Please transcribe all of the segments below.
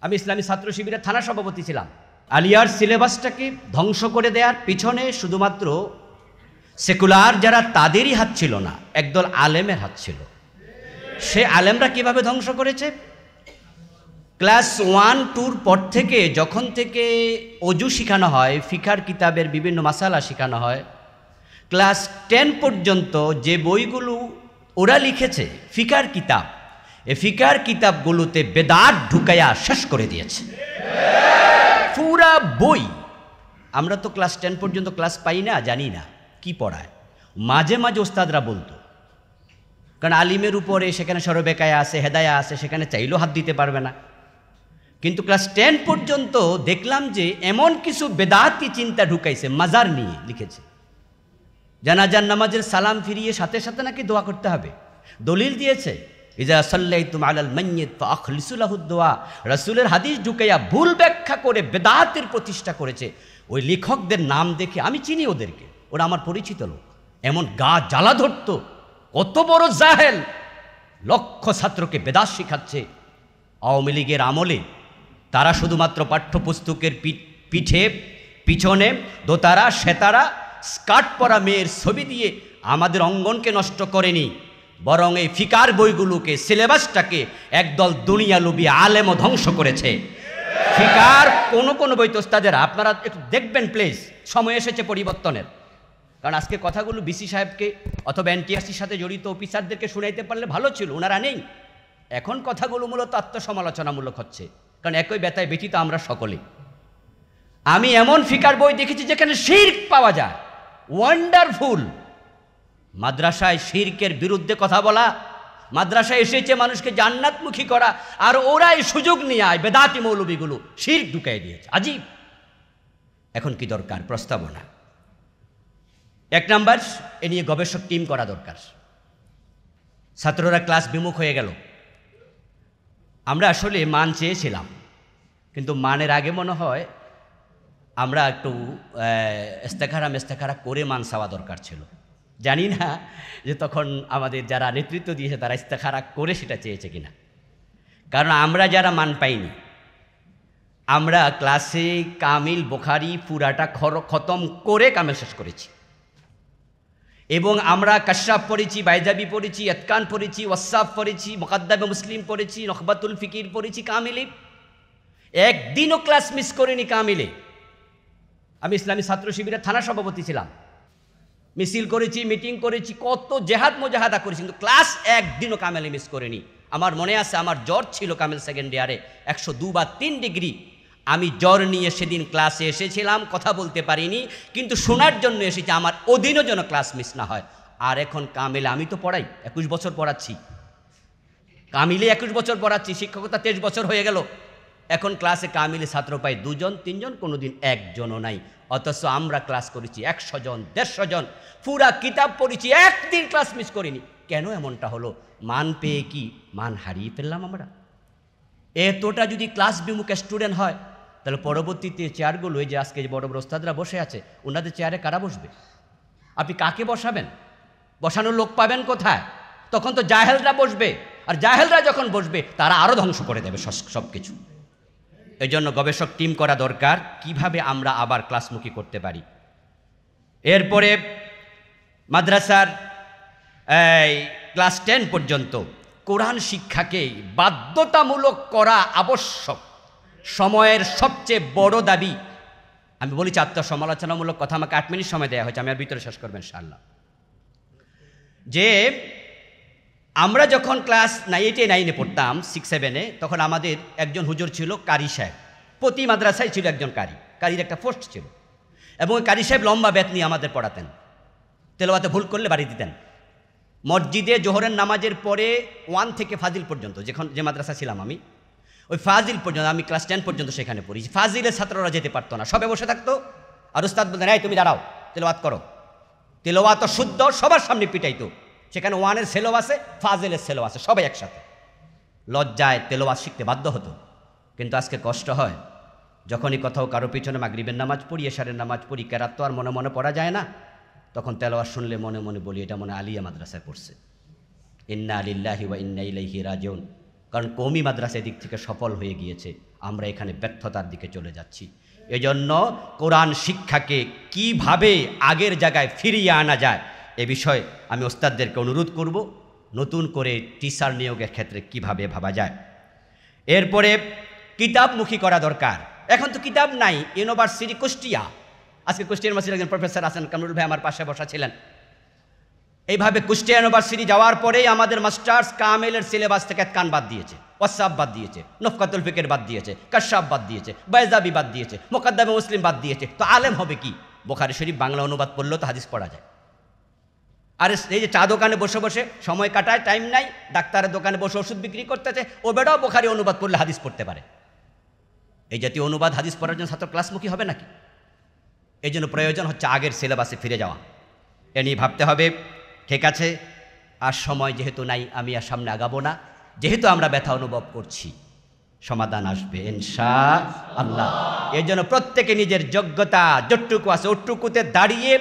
আমি ইসলামী ছাত্র শিবিরের থানা সভাপতি ছিলাম। আলিয়ার সিলেবাসটাকে ধ্বংস করে দেওয়ার পিছনে শুধুমাত্র সেকুলার যারা তাদেরই হাত ছিল না, একদল আলেমের হাত ছিল। সে আলেমরা কিভাবে ধ্বংস করেছে? ক্লাস 1-2 পর থেকে যখন থেকে অজু শেখানো হয়, ফিকার কিতাবের বিভিন্ন মাসালা শেখানো হয়, ক্লাস 10 পর্যন্ত যে বইগুলো ওরা লিখেছে ফিকার কিতাব, এই ফিকার কিতাবগুলোতে বেদাত ঢুকাইয়া শেষ করে দিয়েছে পুরা বই। আমরা তো ক্লাস 10 পর্যন্ত ক্লাস পাই না, জানি না কি পড়ায়। মাঝে মাঝে ওস্তাদরা বলতো, কারণ আলিমের উপরে সেখানে সরবেকায়া আছে, হেদায়া আছে, সেখানে চাইলেও হাত দিতে পারবে না। কিন্তু ক্লাস 10 পর্যন্ত দেখলাম যে এমন কিছু বেদাতি চিন্তা ঢুকাইছে, মাজার নিয়ে লিখেছে। জানাজার নামাজের সালাম ফিরিয়ে সাথে সাথে নাকি দোয়া করতে হবে, দলিল দিয়েছে ইজা সাল্লাইতুম আলাল মাইয়িত ফাআখলিসু লাহুদ দুআ। রাসূলের হাদিস ঢুকাইয়া ভুল ব্যাখ্যা করে বেদাতের প্রতিষ্ঠা করেছে। ওই লেখকদের নাম দেখে আমি চিনি ওদেরকে, ওরা আমার পরিচিত লোক। এমন গা জ্বালা ধরতো, কত বড় জাহেল, লক্ষ ছাত্রকে বেদাত শিখাচ্ছে। আওয়ামী লীগের আমলে তারা শুধুমাত্র পাঠ্যপুস্তকের পিছনে দোতারা, সেতারা, স্কার্ট পরা মেয়ের ছবি দিয়ে আমাদের অঙ্গনকে নষ্ট করেনি, বরং এই ফিকার বইগুলোকে, সিলেবাসটাকে একদল দুনিয়ালোভী আলেমও ধ্বংস করেছে। ফিকার কোন বই তো ওস্তাদেরা আপনারা একটু দেখবেন প্লিজ, সময় এসেছে পরিবর্তনের। কারণ আজকে কথাগুলো বিসি সাহেবকে অথবা এনটিআরসির সাথে জড়িত অফিসারদেরকে শুনাইতে পারলে ভালো ছিল, ওনারা নেই। এখন কথাগুলো মূলত আত্মসমালোচনামূলক হচ্ছে, কারণ একই ব্যথায় ব্যথিত আমরা সকলে। আমি এমন ফিকার বই দেখেছি যেখানে শিরক পাওয়া যায়, ওয়ান্ডারফুল। মাদ্রাসায় শিরকের বিরুদ্ধে কথা বলা, মাদ্রাসায় এসেছে মানুষকে জান্নাতমুখী করা, আর ওরাই সুযোগ নিয়ে আয় বেদাতি মৌলবীগুলো শিরক ঢুকাই দিয়েছে। আজীব। এখন কি দরকার? প্রস্তাবনা। 1 নাম্বার, এ নিয়ে গবেষক টিম করা দরকার। ছাত্ররা ক্লাস বিমুখ হয়ে গেল। আমরা আসলে মান চেয়েছিলাম, কিন্তু মানের আগে মনে হয় আমরা একটু ইস্তেখারা করে মান চাওয়া দরকার ছিল। জানি না যে তখন আমাদের যারা নেতৃত্ব দিয়েছে তারা ইস্তেখারা করে সেটা চেয়েছে কিনা। কারণ আমরা যারা মান পাইনি, আমরা ক্লাসে কামিল বুখারী পুরাটা খতম করে কামেল শেষ করেছি। এবং আমরা কাশাফ পড়েছি, বাইজাবি পড়েছি, এতকান পড়েছি, ওয়াসাফ পড়েছি, মুকাদ্দামে মুসলিম পড়েছি, নখবাতুল ফিকির পড়েছি কামিলে। একদিনও ক্লাস মিস করিনি কামিলে। আমি ইসলামী ছাত্র শিবিরের থানা সভাপতি ছিলাম। মিছিল করেছি, মিটিং করেছি, কত জেহাদ মোজাহাদা করেছি, কিন্তু ক্লাস একদিনও কামেলে মিস করিনি। আমার মনে আছে আমার জ্বর ছিল কামেল সেকেন্ড ইয়ারে 102 বা 3 ডিগ্রি। আমি জ্বর নিয়ে সেদিন ক্লাসে এসেছিলাম, কথা বলতে পারিনি, কিন্তু শোনার জন্য এসেছি আমার ওদিনও যেন ক্লাস মিস না হয়। আর এখন কামিলে আমি তো পড়াই, 21 বছর পড়াচ্ছি, কামিলে 21 বছর পড়াচ্ছি, শিক্ষকতা 23 বছর হয়ে গেল। এখন ক্লাসে কামিলে ছাত্র পাই 2 জন 3 জন, কোনোদিন 1 জনও নাই। অথচ আমরা ক্লাস করেছি 100 জন 150 জন, পুরা কিতাব পড়েছি, একদিন ক্লাস মিস করিনি। কেন এমনটা হলো? মান পেয়ে কি মান হারিয়ে ফেললাম আমরা? এতটা যদি ক্লাস বিমুখ স্টুডেন্ট হয়, তাহলে পরবর্তীতে চেয়ারগুলো, এই যে আজকে যে বড় বড় ওস্তাদরা বসে আছে, ওনাদের চেয়ারে কারা বসবে? আপনি কাকে বসাবেন? বসানোর লোক পাবেন কোথায়? তখন তো জাহেলরা বসবে, আর জাহেলরা যখন বসবে তারা আরও ধ্বংস করে দেবে সব কিছু। এই জন্য গবেষক টিম করা দরকার, কিভাবে আমরা আবার ক্লাসমুখী করতে পারি। এরপরে মাদ্রাসার ক্লাস 10 পর্যন্ত কোরআন শিক্ষাকে বাধ্যতামূলক করা আবশ্যক। সময়ের সবচেয়ে বড় দাবি, আমি বলেছি আত্মসমালোচনামূলক কথা, আমাকে 8 মিনিট সময় দেওয়া হয়েছে, আমি আর ভিতরে শেষ করবেন ইনশাআল্লাহ। যে আমরা যখন ক্লাস 8-9-এ পড়তাম, 6-7-এ, তখন আমাদের একজন হুজুর ছিল কারি সাহেব। প্রতি মাদ্রাসায় ছিল একজন কারির একটা পোস্ট ছিল, এবং কারি সাহেব লম্বা বেত নিয়ে আমাদের পড়াতেন। তেলাওয়াতে ভুল করলে বাড়ি দিতেন। মসজিদে জোহরের নামাজের পরে 1 থেকে ফাজিল পর্যন্ত, যে মাদ্রাসা ছিলাম আমি, ওই ফাজিল পর্যন্ত, আমি ক্লাস 10 পর্যন্ত সেখানে পড়েছি। ফাজিলের ছাত্ররা যেতে পারতো না, সবে বসে থাকতো, আর উস্তাদ বলতেন এই তুমি দাঁড়াও, তেলাওয়াত করো। তেলাওয়াত শুদ্ধ, সবার সামনে পিটাইতো। সেখানে 1-এর ছেলেও আছে, ফাজিলের ছেলেও আছে, সবাই একসাথে। লজ্জায় তেলাওয়াত শিখতে বাধ্য হতো। কিন্তু আজকে কষ্ট হয়, যখনই কোথাও কারো পিছনে মাগরিবের নামাজ পড়ি, এশারের নামাজ পড়ি, কেরাত তো আর মনে মনে পড়া যায় না, তখন তেলাওয়াত শুনলে মনে মনে বলি এটা মনে আলিয়া মাদ্রাসায় পড়ছে। ইন্না লিল্লাহি ওয়া ইন্না ইলাইহি রাজিউন। কারণ কওমি মাদ্রাসা দিক থেকে সফল হয়ে গিয়েছে। আমরা এখানে ব্যর্থতার দিকে চলে যাচ্ছি। এজন্য কোরআন শিক্ষাকে কিভাবে আগের জায়গায় ফিরিয়ে আনা যায় এ বিষয়ে আমি ওস্তাদদেরকে অনুরোধ করব, নতুন করে টিচার নিয়োগের ক্ষেত্রে কিভাবে ভাবা যায়। এরপরে কিতাবমুখী করা দরকার। এখন তো কিতাব নাই। ইউনিভার্সিটি কুষ্টিয়া, আজকে কুষ্টিয়া ইউনিভার্সিটির একজন প্রফেসর আছেন, কামরুল ভাই আমার পাশে বসা ছিলেন। এইভাবে কুষ্টিয়া ইউনিভার্সিটি যাওয়ার পরেই আমাদের মাস্টার্স কামেলের সিলেবাস থেকে কান বাদ দিয়েছে, ওয়াসাব বাদ দিয়েছে, নফকাতুল ফিকের বাদ দিয়েছে, কাশাব বাদ দিয়েছে, বাইজাবি বাদ দিয়েছে, মোকাদ্দামে মুসলিম বাদ দিয়েছে। তো আলেম হবে কি? বুখারী শরীফ বাংলা অনুবাদ পড়লেও তো হাদিস পড়া যায়। আর এই যে চা দোকানে বসে বসে সময় কাটায়, টাইম নাই, ডাক্তারের দোকানে বসে ওষুধ বিক্রি করতেছে, ও বেটাও বুখারী অনুবাদ পড়লে হাদিস পড়তে পারে। এই জাতীয় অনুবাদ হাদিস পড়ার জন্য ছাত্র ক্লাসমুখী হবে নাকি? এই জন্য প্রয়োজন হচ্ছে আগের সিলেবাসে ফিরে যাওয়া। এ নিয়ে ভাবতে হবে। ঠিক আছে, আর সময় যেহেতু নাই, আমি আর সামনে আগাবো না। যেহেতু আমরা ব্যথা অনুভব করছি, সমাধান আসবে ইনশাআল্লাহ। এর জন্য প্রত্যেকে নিজের যোগ্যতা যতটুকু আছে ওটুকুতে দাঁড়িয়ে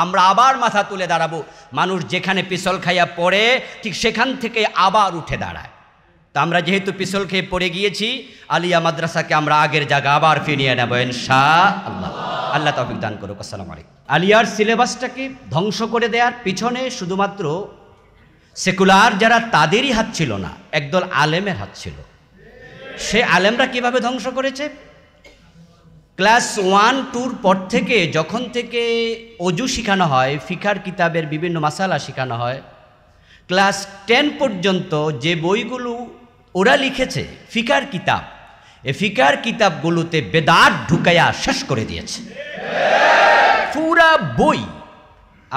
আমরা আবার মাথা তুলে দাঁড়াবো। মানুষ যেখানে পিছল খাইয়া পড়ে ঠিক সেখান থেকে আবার উঠে দাঁড়ায়। তা আমরা যেহেতু পিছল খেয়ে পড়ে গিয়েছি, আলিয়া মাদ্রাসাকে আমরা আগের জায়গা আবার ফিরিয়ে নেব ইনশাআল্লাহ। আল্লাহ তৌফিক দান করুক। আসসালামু আলাইকুম। আলিয়ার সিলেবাসটাকে ধ্বংস করে দেওয়ার পিছনে শুধুমাত্র সেকুলার যারা তাদেরই হাত ছিল না, একদল আলেমের হাত ছিল। সে আলেমরা কিভাবে ধ্বংস করেছে? ক্লাস 1-2 পর থেকে যখন থেকে অজু শেখানো হয়, ফিকার কিতাবের বিভিন্ন মাসালা শেখানো হয়, ক্লাস 10 পর্যন্ত যে বইগুলো ওরা লিখেছে ফিকার কিতাব, এই ফিকার কিতাবগুলোতে বেদাত ঢুকাইয়া শেষ করে দিয়েছে পুরা বই।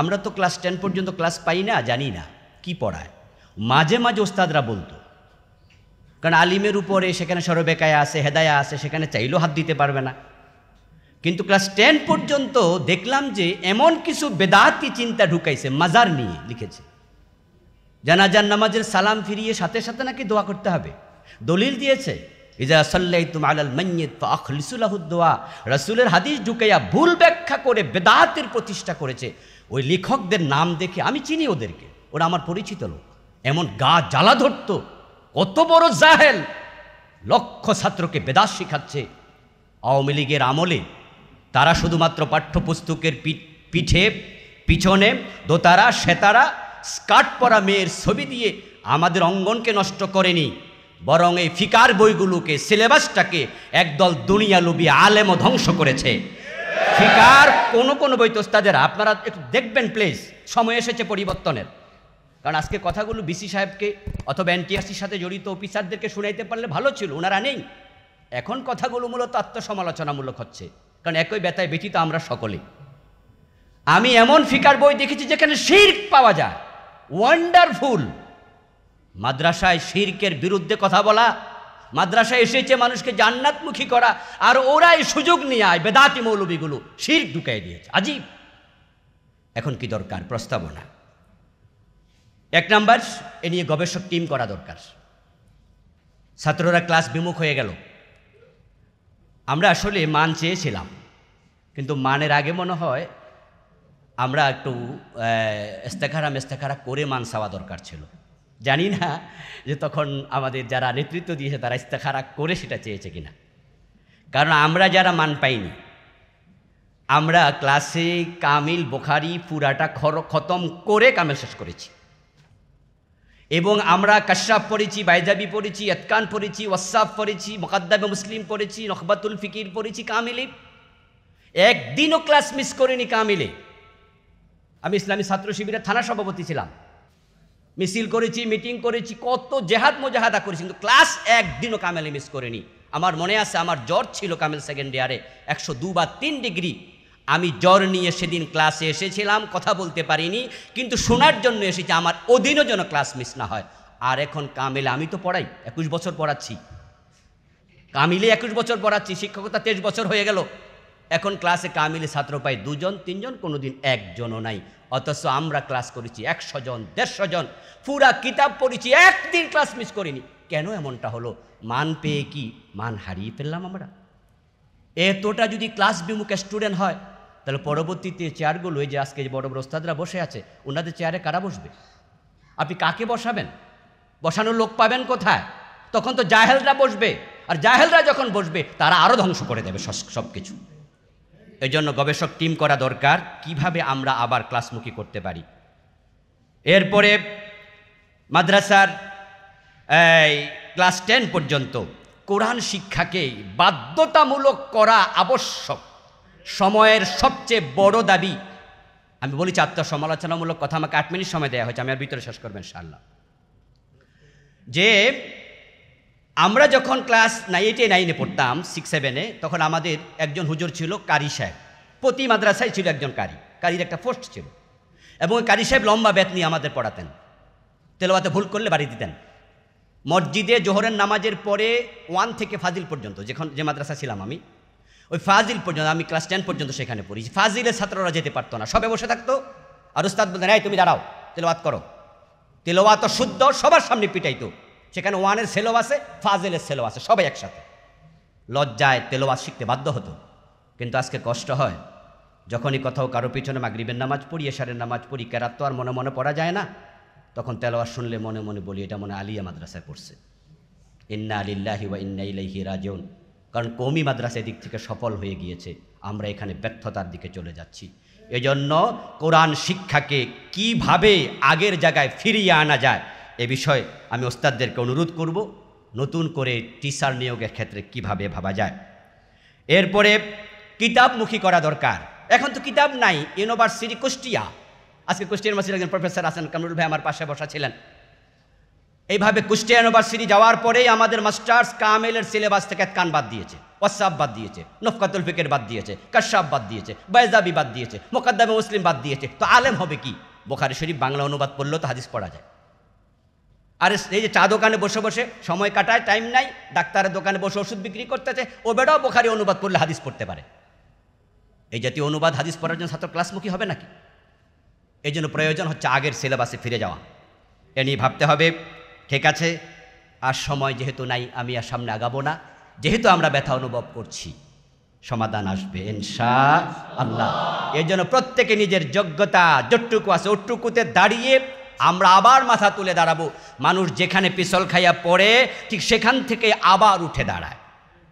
আমরা তো ক্লাস 10 পর্যন্ত ক্লাস পাই না, জানি না কি পড়ায়। মাঝে মাঝে ওস্তাদরা বলতো, কারণ আলিমের উপরে সেখানে সরবেকায়া আছে, হেদায়া আছে, সেখানে চাইলেও হাত দিতে পারবে না। কিন্তু ক্লাস 10 পর্যন্ত দেখলাম যে এমন কিছু বেদাতি চিন্তা ঢুকাইছে, মাজার নিয়ে লিখেছে। জানাজার নামাজের সালাম ফিরিয়ে সাথে সাথে নাকি দোয়া করতে হবে, দলিল দিয়েছে ইজা সাল্লাইতুম আলাল মাইয়িত ফাআখলিসু লাহু দুআ। রাসূলের হাদিস ঢুকাইয়া ভুল ব্যাখ্যা করে বেদাতের প্রতিষ্ঠা করেছে। ওই লেখকদের নাম দেখে আমি চিনি ওদেরকে, ওরা আমার পরিচিত লোক। এমন গা জ্বালা ধরত, কত বড় জাহেল, লক্ষ ছাত্রকে বেদাত শিখাচ্ছে। আওয়ামী লীগের আমলে তারা শুধুমাত্র পাঠ্যপুস্তকের পিছনে দোতারা সেতারা স্কার্ট পরা মেয়ের ছবি দিয়ে আমাদের অঙ্গনকে নষ্ট করেনি, বরং এই ফিকার বইগুলোকে, সিলেবাসটাকে একদল দুনিয়ালুবী আলেমও ধ্বংস করেছে। ফিকার কোন বই তো ওস্তাদের আপনারা একটু দেখবেন প্লিজ, সময় এসেছে পরিবর্তনের। কারণ আজকে কথাগুলো বিসি সাহেবকে অথবা এনটিআরসির সাথে জড়িত অফিসারদেরকে শুনাইতে পারলে ভালো ছিল, ওনারা নেই। এখন কথাগুলো মূলত আত্মসমালোচনামূলক হচ্ছে, কারণ একই ব্যথায় ব্যথিত আমরা সকলেই। আমি এমন ফিকার বই দেখেছি যেখানে শিরক পাওয়া যায়, ওয়ান্ডারফুল। মাদ্রাসায় শিরকের বিরুদ্ধে কথা বলা, মাদ্রাসায় এসেছে মানুষকে জান্নাতমুখী করা, আর ওরাই সুযোগ নিয়ে আয় বেদাতি মৌলবীগুলো শিরক ঢুকাই দিয়েছে। আজীব। এখন কি দরকার? প্রস্তাবনা। 1 নাম্বার, এ নিয়ে গবেষক টিম করা দরকার। ছাত্ররা ক্লাস বিমুখ হয়ে গেল। আমরা আসলে মান চেয়েছিলাম, কিন্তু মানের আগে মনে হয় আমরা একটু ইস্তেখারা করে মান চাওয়া দরকার ছিল। জানি না যে তখন আমাদের যারা নেতৃত্ব দিয়েছে তারা ইস্তেখারা করে সেটা চেয়েছে কিনা। কারণ আমরা যারা মান পাইনি, আমরা ক্লাসে কামিল বুখারী পুরাটা খতম করে কামেল শেষ করেছি, এবং আমরা কাশাফ পড়েছি, বাইজাবি পড়েছি, এতকান পড়েছি, ওয়াসাফ পড়েছি, মুকাদ্দামে মুসলিম পড়েছি, নখবাতুল ফিকির পড়েছি কামিলে। একদিনও ক্লাস মিস করিনি কামিলে। আমি ইসলামী ছাত্র শিবিরের থানা সভাপতি ছিলাম, মিছিল করেছি, মিটিং করেছি, কত জেহাদ মোজাহাদা করেছি, কিন্তু ক্লাস একদিনও কামেলে মিস করিনি। আমার মনে আছে আমার জ্বর ছিল কামেল সেকেন্ড ইয়ারে 102 বা 3 ডিগ্রি। আমি জ্বর নিয়ে সেদিন ক্লাসে এসেছিলাম, কথা বলতে পারিনি, কিন্তু শোনার জন্য এসেছি আমার ওদিনও যেন ক্লাস মিস না হয়। আর এখন কামিলে আমি তো পড়াই, 21 বছর পড়াচ্ছি, কামিলে 21 বছর পড়াচ্ছি, শিক্ষকতা 23 বছর হয়ে গেল। এখন ক্লাসে কামিলে ছাত্র পাই 2 জন 3 জন, কোনোদিন 1 জনও নাই। অথচ আমরা ক্লাস করেছি 100 জন 150 জন, পুরা কিতাব পড়েছি, একদিন ক্লাস মিস করিনি। কেন এমনটা হলো? মান পেয়ে কি মান হারিয়ে ফেললাম আমরা? এতটা যদি ক্লাস বিমুখ স্টুডেন্ট হয়, তাহলে পরবর্তীতে চেয়ারগুলো, এই যে আজকে যে বড় বড় ওস্তাদরা বসে আছে, ওনাদের চেয়ারে কারা বসবে? আপনি কাকে বসাবেন? বসানোর লোক পাবেন কোথায়? তখন তো জাহেলরা বসবে। আর জাহেলরা যখন বসবে তারা আরও ধ্বংস করে দেবে সব কিছু। এই জন্য গবেষক টিম করা দরকার, কিভাবে আমরা আবার ক্লাসমুখী করতে পারি। এরপরে মাদ্রাসার ক্লাস 10 পর্যন্ত কোরআন শিক্ষাকে বাধ্যতামূলক করা আবশ্যক। সময়ের সবচেয়ে বড় দাবি, আমি বলেছি আত্মসমালোচনামূলক কথা, আমাকে 8 মিনিট সময় দেওয়া হয়েছে, আমি আর ভিতরে শেষ করবেন ইনশাআল্লাহ। যে আমরা যখন ক্লাস 8-9 পড়তাম, 6-7, তখন আমাদের একজন হুজুর ছিল কারি সাহেব। প্রতি মাদ্রাসায় ছিল একজন কারির একটা পোস্ট ছিল, এবং ওই কারি সাহেব লম্বা বেত নিয়ে আমাদের পড়াতেন। তেলাওয়াতে ভুল করলে বাড়ি দিতেন। মসজিদে জোহরের নামাজের পরে 1 থেকে ফাজিল পর্যন্ত, যে মাদ্রাসা ছিলাম আমি, ওই ফাজিল পর্যন্ত, আমি ক্লাস 10 পর্যন্ত সেখানে পড়েছি। ফাজিলের ছাত্ররা যেতে পারতো না, সবে বসে থাকতো, আর উস্তাদ বলতেন, এই তুমি দাঁড়াও, তেলাওয়াত করো। তেলাওয়াত শুদ্ধ, সবার সামনে পিটাইতো। সেখানে 1-এর ছেলেও আছে, ফাজিলের ছেলেও আছে, সবাই একসাথে। লজ্জায় তেলাওয়াত শিখতে বাধ্য হতো। কিন্তু আজকে কষ্ট হয়, যখনই কোথাও কারো পিছনে মাগরিবের নামাজ পড়ি, এশারের নামাজ পড়ি, কেরাত তো আর মনে মনে পড়া যায় না, তখন তেলাওয়াত শুনলে মনে মনে বলি এটা মনে আলিয়া মাদ্রাসায় পড়ছে। ইন্না লিল্লাহি ওয়া ইন্না ইলাইহি রাজিউন। কারণ কওমি মাদ্রাসা দিক থেকে সফল হয়ে গিয়েছে, আমরা এখানে ব্যর্থতার দিকে চলে যাচ্ছি। এজন্য কোরআন শিক্ষাকে কিভাবে আগের জায়গায় ফিরিয়ে আনা যায়, এ বিষয়ে আমি ওস্তাদদেরকে অনুরোধ করব, নতুন করে টিচার নিয়োগের ক্ষেত্রে কিভাবে ভাবা যায়। এরপরে কিতাবমুখী করা দরকার। এখন তো কিতাব নাই। ইউনিভার্সিটি কুষ্টিয়া, আজকে কুষ্টিয়া ইউনিভার্সিটির একজন প্রফেসর আছেন, কামরুল ভাই আমার পাশে বসা ছিলেন। এইভাবে কুষ্টিয়া ইউনিভার্সিটি যাওয়ার পরেই আমাদের মাস্টার্স কামেলের সিলেবাস থেকে কান বাদ দিয়েছে, ওয়াসাব বাদ দিয়েছে, নফকাতুল ফিকের বাদ দিয়েছে, কাশাব বাদ দিয়েছে, বাইজাবি বাদ দিয়েছে, মুকাদ্দামে মুসলিম বাদ দিয়েছে। তো আলেম হবে কি? বুখারী শরীফ বাংলা অনুবাদ পড়লেও তো হাদিস পড়া যায়। আর এই যে চা দোকানে বসে বসে সময় কাটায়, টাইম নাই, ডাক্তারের দোকানে বসে ওষুধ বিক্রি করতেছে, ও বেটাও বুখারী অনুবাদ পড়লে হাদিস পড়তে পারে। এই জাতীয় অনুবাদ হাদিস পড়ার জন্য ছাত্র ক্লাসমুখী হবে নাকি? এই জন্য প্রয়োজন হচ্ছে আগের সিলেবাসে ফিরে যাওয়া। এ নিয়ে ভাবতে হবে। ঠিক আছে, আর সময় যেহেতু নাই, আমি আর সামনে আগাবো না। যেহেতু আমরা ব্যথা অনুভব করছি, সমাধান আসবে ইনশাআল্লাহ। এর জন্য প্রত্যেকে নিজের যোগ্যতা যতটুকু আছে ওটুকুতে দাঁড়িয়ে আমরা আবার মাথা তুলে দাঁড়াবো। মানুষ যেখানে পিছল খাইয়া পড়ে, ঠিক সেখান থেকে আবার উঠে দাঁড়ায়।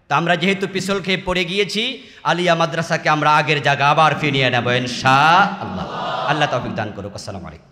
তা আমরা যেহেতু পিছল খেয়ে পড়ে গিয়েছি, আলিয়া মাদ্রাসাকে আমরা আগের জায়গা আবার ফিরিয়ে নেব ইনশাআল্লাহ। আল্লাহ তৌফিক দান করুক। আসসালামু আলাইকুম।